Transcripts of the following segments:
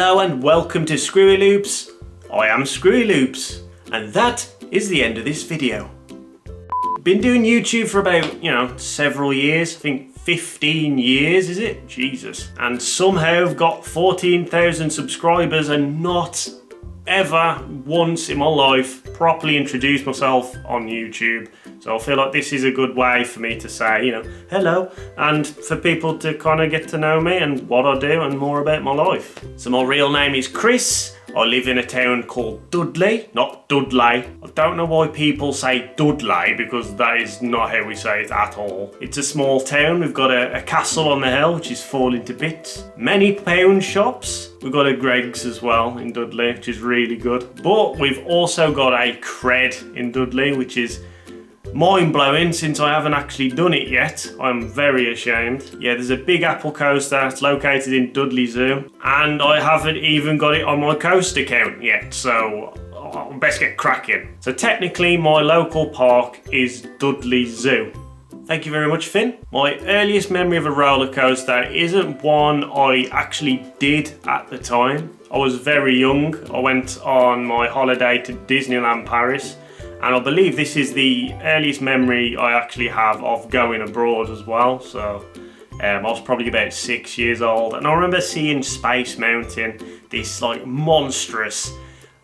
Hello and welcome to ScrewyLoops. I am ScrewyLoops, and that is the end of this video. Been doing YouTube for about, several years. I think 15 years, is it? Jesus. And somehow I've got 14,000 subscribers and not ever once in my life properly introduced myself on YouTube. So I feel like this is a good way for me to say, hello, and for people to kind of get to know me and what I do and more about my life. So my real name is Chris. I live in a town called Dudley, not Dudley. I don't know why people say Dudley because that is not how we say it at all. It's a small town. We've got a castle on the hill which is falling to bits. Many pound shops. We've got a Greggs as well in Dudley, which is really good. But we've also got a Cred in Dudley, which is mind-blowing since I haven't actually done it yet. I'm very ashamed. Yeah, there's a big apple coaster. It's located in Dudley Zoo. And I haven't even got it on my coaster count yet, so I'll best get cracking. So technically, my local park is Dudley Zoo. Thank you very much, Finn. My earliest memory of a roller coaster isn't one I actually did at the time. I was very young. I went on my holiday to Disneyland Paris. And I believe this is the earliest memory I actually have of going abroad as well. So I was probably about 6 years old. And I remember seeing Space Mountain, this like monstrous,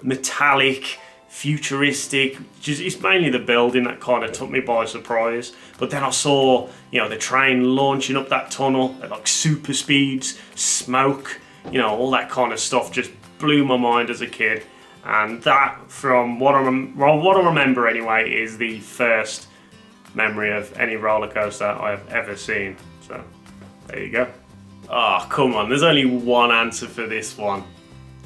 metallic, futuristic, it's mainly the building that kind of took me by surprise. But then I saw, the train launching up that tunnel at like super speeds, smoke, all that kind of stuff just blew my mind as a kid. And that, from what I remember anyway, is the first memory of any roller coaster I have ever seen. So, there you go. Oh, come on, there's only one answer for this one.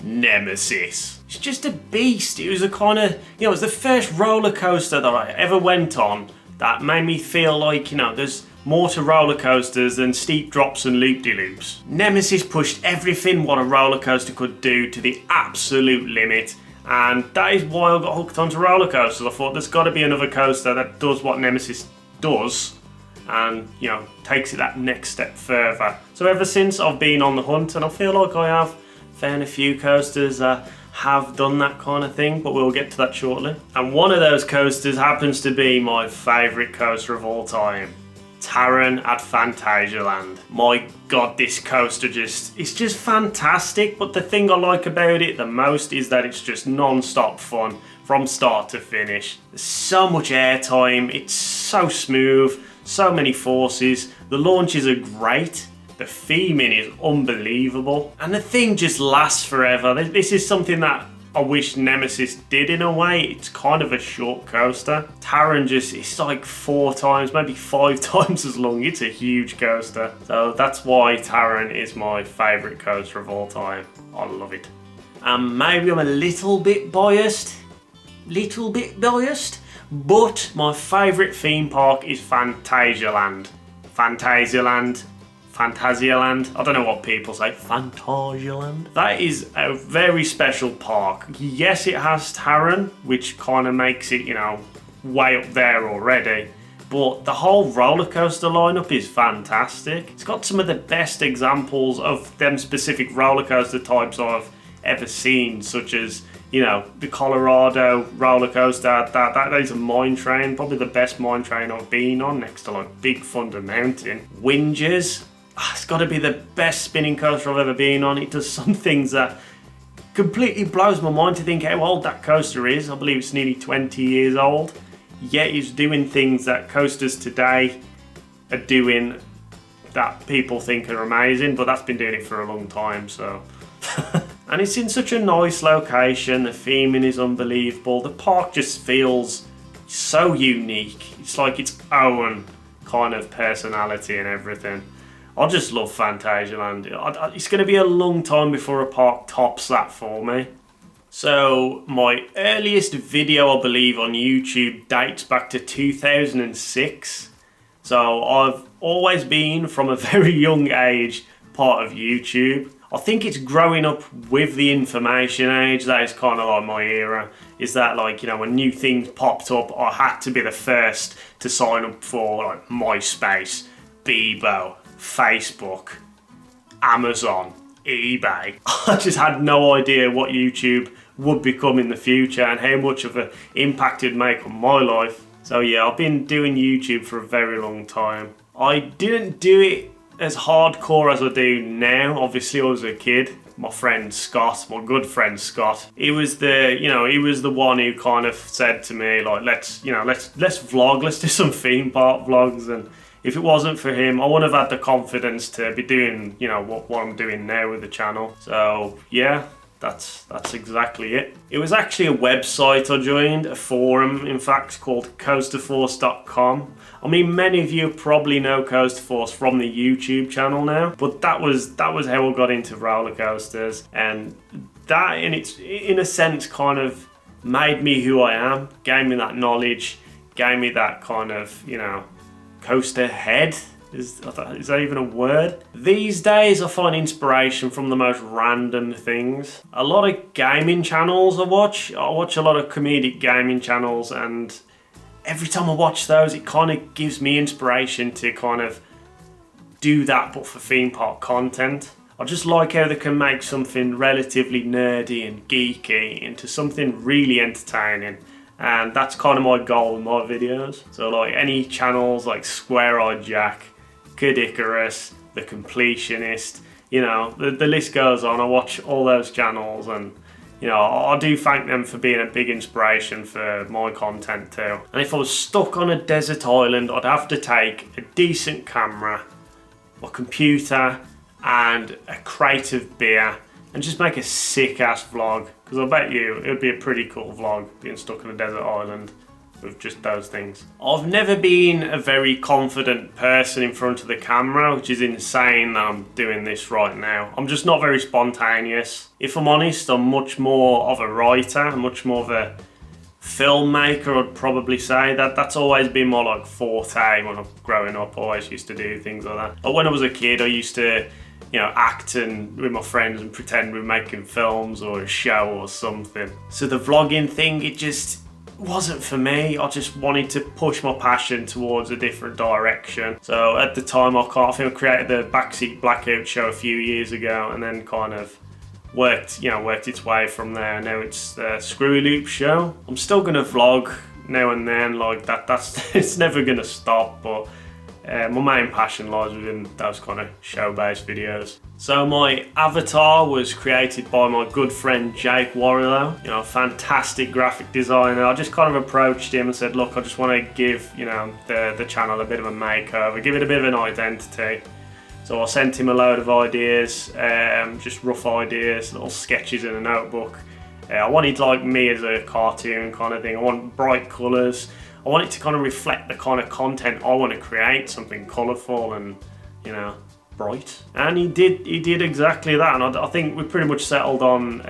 Nemesis. It's just a beast. It was a kind of, it was the first roller coaster that I ever went on that made me feel like, there's more to roller coasters than steep drops and loop-de-loops. Nemesis pushed everything what a roller coaster could do to the absolute limit. And that is why I got hooked onto roller coasters. I thought there's got to be another coaster that does what Nemesis does and, takes it that next step further. So ever since I've been on the hunt, and I feel like I have found a few coasters that have done that kind of thing, but we'll get to that shortly. And one of those coasters happens to be my favourite coaster of all time. Taran at Fantasyland. My god, this coaster it's just fantastic, but the thing I like about it the most is that it's just non-stop fun from start to finish. There's so much airtime, it's so smooth, so many forces, the launches are great, the theming is unbelievable, and the thing just lasts forever. This is something that I wish Nemesis did in a way. It's kind of a short coaster. Taran it's like 4 times, maybe 5 times as long. It's a huge coaster. So that's why Taran is my favourite coaster of all time. I love it. Maybe I'm a little bit biased, but my favourite theme park is Fantasyland. Fantasyland. I don't know what people say. Fantasyland. That is a very special park. Yes, it has Taran, which kind of makes it, way up there already. But the whole roller coaster lineup is fantastic. It's got some of the best examples of them specific roller coaster types I've ever seen, such as, the Colorado roller coaster. That is a mine train, probably the best mine train I've been on, next to like Big Thunder Mountain. Wingers. It's got to be the best spinning coaster I've ever been on. It does some things that completely blows my mind to think how old that coaster is. I believe it's nearly 20 years old. Yet it's doing things that coasters today are doing that people think are amazing, but that's been doing it for a long time, so. And it's in such a nice location. The theming is unbelievable. The park just feels so unique. It's like its own kind of personality and everything. I just love Fantasyland. It's going to be a long time before a park tops that for me. So my earliest video, I believe, on YouTube dates back to 2006. So I've always been, from a very young age, part of YouTube. I think it's growing up with the information age. That is kind of like my era. Is that when new things popped up, I had to be the first to sign up for like MySpace, Bebo, Facebook, Amazon, eBay. I just had no idea what YouTube would become in the future and how much of an impact it'd make on my life. So yeah, I've been doing YouTube for a very long time. I didn't do it as hardcore as I do now. Obviously I was a kid. My friend Scott, my good friend Scott, he was the one who kind of said to me, like, let's vlog, let's do some theme park vlogs. And if it wasn't for him, I wouldn't have had the confidence to be doing, what I'm doing now with the channel. So yeah, that's exactly it. It was actually a website I joined, a forum, in fact, called coasterforce.com. I mean, many of you probably know Coaster Force from the YouTube channel now, but that was how I got into roller coasters, and that in a sense kind of made me who I am, gave me that knowledge, gave me that kind of, coaster head. Is that even a word? These days I find inspiration from the most random things. A lot of gaming channels I watch a lot of comedic gaming channels, and every time I watch those it kind of gives me inspiration to kind of do that, but for theme park content. I just like how they can make something relatively nerdy and geeky into something really entertaining. And that's kind of my goal in my videos. So like any channels like Square Eyed Jack, Kid Icarus, The Completionist, the list goes on. I watch all those channels, and I do thank them for being a big inspiration for my content too. And if I was stuck on a desert island, I'd have to take a decent camera, my computer, and a crate of beer, and just make a sick ass vlog, because I bet you it would be a pretty cool vlog being stuck on a desert island with just those things. I've never been a very confident person in front of the camera, which is insane that I'm doing this right now. I'm just not very spontaneous. If I'm honest, I'm much more of a writer, I'm much more of a filmmaker, I'd probably say. That's always been my like forte when I'm growing up. I always used to do things like that. But when I was a kid, I used to act with my friends and pretend we were making films or a show or something. So the vlogging thing, it just wasn't for me. I just wanted to push my passion towards a different direction. So at the time, I think I created the Backseat Blackout show a few years ago, and then kind of worked its way from there. Now it's the ScrewyLoops show. I'm still gonna vlog now and then, like that's it's never gonna stop, but my main passion lies within those kind of show-based videos. So my avatar was created by my good friend Jake Warrilow, fantastic graphic designer. I just kind of approached him and said, look, I just want to give the channel a bit of a makeover, give it a bit of an identity. So I sent him a load of ideas, just rough ideas, little sketches in a notebook. I wanted like me as a cartoon kind of thing. I want bright colours. I want it to kind of reflect the kind of content I want to create, something colourful and, bright. And he did exactly that. And I think we pretty much settled on,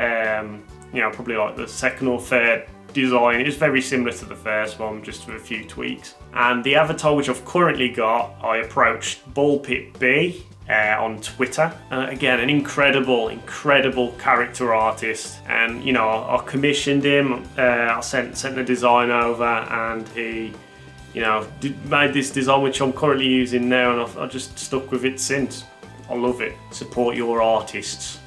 probably like the second or third design. It's very similar to the first one, just with a few tweaks. And the avatar which I've currently got, I approached Ballpit B on Twitter. Again, an incredible character artist. And I commissioned him. I sent the design over, and he, made this design which I'm currently using now, and I've just stuck with it since. I love it. Support your artists.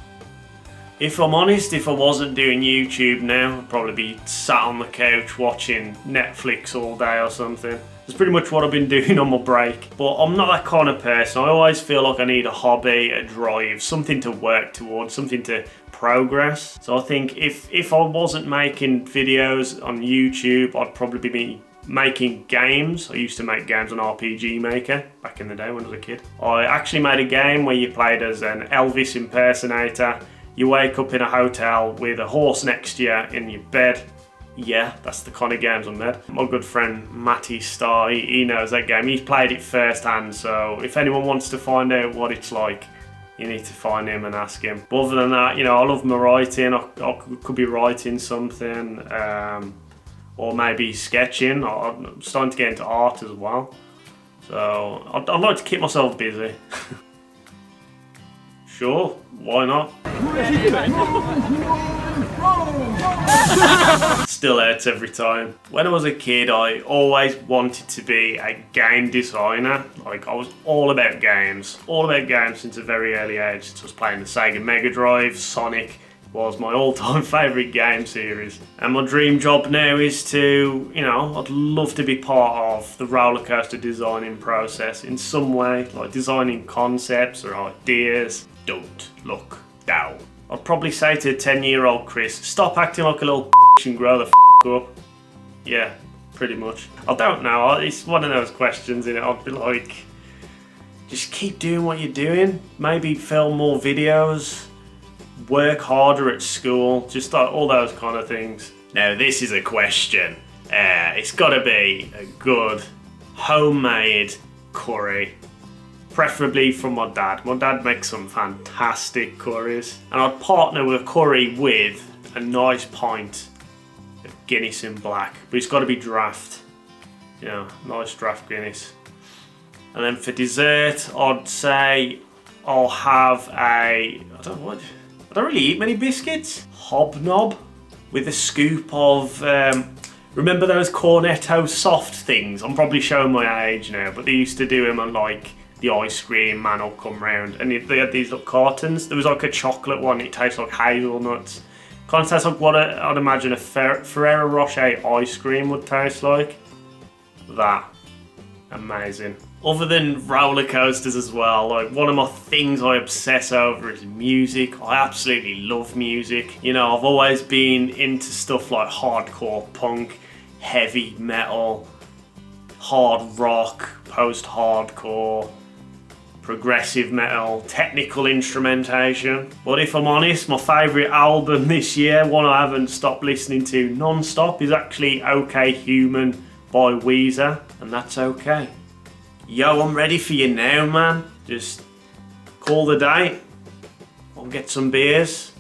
If I'm honest, if I wasn't doing YouTube now, I'd probably be sat on the couch watching Netflix all day or something. That's pretty much what I've been doing on my break. But I'm not that kind of person. I always feel like I need a hobby, a drive, something to work towards, something to progress. So I think if I wasn't making videos on YouTube, I'd probably be making games. I used to make games on RPG Maker back in the day when I was a kid. I actually made a game where you played as an Elvis impersonator. You wake up in a hotel with a horse next to you in your bed. Yeah, that's the kind of games I made. My good friend Matty Starr, he knows that game. He's played it firsthand, so if anyone wants to find out what it's like, you need to find him and ask him. But other than that, I love my writing. I could be writing something, or maybe sketching. I'm starting to get into art as well. So I'd like to keep myself busy. Sure, why not? Still hurts every time. When I was a kid, I always wanted to be a game designer. Like, I was all about games since a very early age. Since I was playing the Sega Mega Drive, Sonic was my all-time favourite game series. And my dream job now is to, I'd love to be part of the roller coaster designing process in some way, like designing concepts or ideas. Don't look down. I'd probably say to 10-year-old Chris, stop acting like a little and grow the up. Yeah, pretty much. I don't know, it's one of those questions, innit? I'd be like, just keep doing what you're doing. Maybe film more videos, work harder at school, just like all those kind of things. Now this is a question. It's gotta be a good homemade curry. Preferably from my dad. My dad makes some fantastic curries. And I'd partner with a curry with a nice pint of Guinness in black. But it's got to be draft. Nice draft Guinness. And then for dessert, I'd say I'll have I don't really eat many biscuits. Hobnob with a scoop of, remember those Cornetto soft things? I'm probably showing my age now, but they used to do them on like the ice cream man will come round, and they had these little cartons. There was like a chocolate one, it tastes like hazelnuts. Kind of tastes like what I'd imagine a Ferrero Rocher ice cream would taste like. That. Amazing. Other than roller coasters as well, like one of my things I obsess over is music. I absolutely love music. I've always been into stuff like hardcore punk, heavy metal, hard rock, post-hardcore, progressive metal, technical instrumentation. But if I'm honest, my favourite album this year, one I haven't stopped listening to non-stop, is actually OK Human by Weezer, and that's okay. Yo, I'm ready for you now, man. Just call the date. I'll get some beers.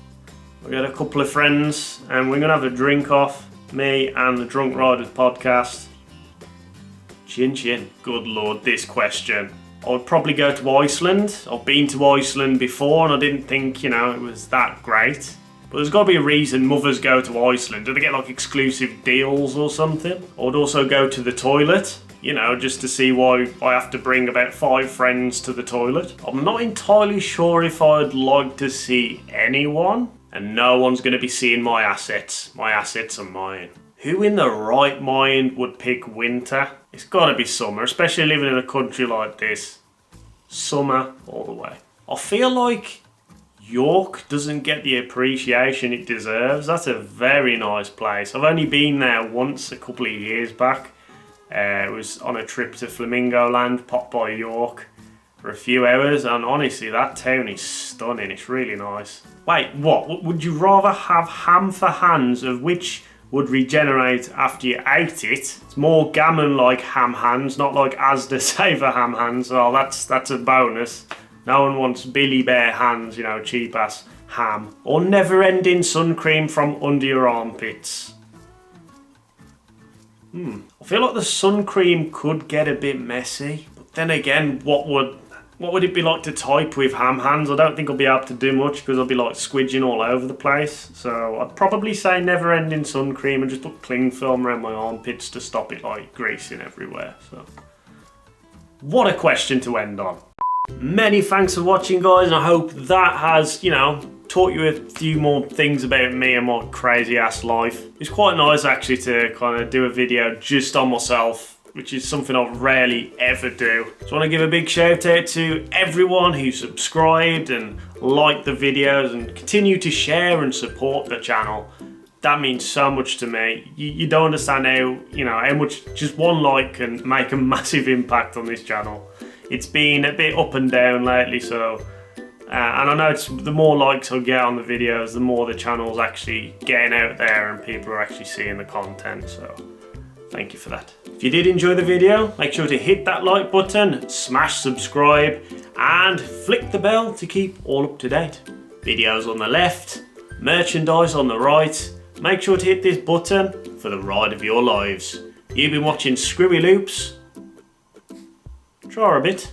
We'll get a couple of friends, and we're gonna have a drink off, me and the Drunk Riders podcast. Chin chin. Good lord, this question. I would probably go to Iceland. I've been to Iceland before and I didn't think, it was that great. But there's got to be a reason mothers go to Iceland. Do they get like exclusive deals or something? I would also go to the toilet, just to see why I have to bring about 5 friends to the toilet. I'm not entirely sure if I'd like to see anyone. And no one's going to be seeing my assets. My assets are mine. Who in the right mind would pick winter? It's gotta be summer, especially living in a country like this. Summer all the way. I feel like York doesn't get the appreciation it deserves. That's a very nice place. I've only been there once a couple of years back. It was on a trip to Flamingo Land, popped by York for a few hours, and honestly that town is stunning. It's really nice. Wait, what? Would you rather have ham for hands, of which would regenerate after you ate it? It's more gammon like ham hands, not like Asda Saver ham hands. Oh, that's a bonus. No one wants Billy Bear hands, cheap ass ham. Or never ending sun cream from under your armpits. I feel like the sun cream could get a bit messy. But then again, what would it be like to type with ham hands? I don't think I'll be able to do much because I'll be like squidging all over the place. So I'd probably say never ending sun cream and just put cling film around my armpits to stop it like greasing everywhere. So what a question to end on. Many thanks for watching, guys, and I hope that has, taught you a few more things about me and my crazy ass life. It's quite nice actually to kind of do a video just on myself, which is something I rarely ever do. So I want to give a big shout out to everyone who subscribed and liked the videos and continue to share and support the channel. That means so much to me. You don't understand how much just one like can make a massive impact on this channel. It's been a bit up and down lately, so and I know it's the more likes I get on the videos, the more the channel's actually getting out there and people are actually seeing the content, so thank you for that. If you did enjoy the video, make sure to hit that like button, smash subscribe, and flick the bell to keep all up to date. Videos on the left, merchandise on the right. Make sure to hit this button for the ride of your lives. You've been watching ScrewyLoops. Try a bit.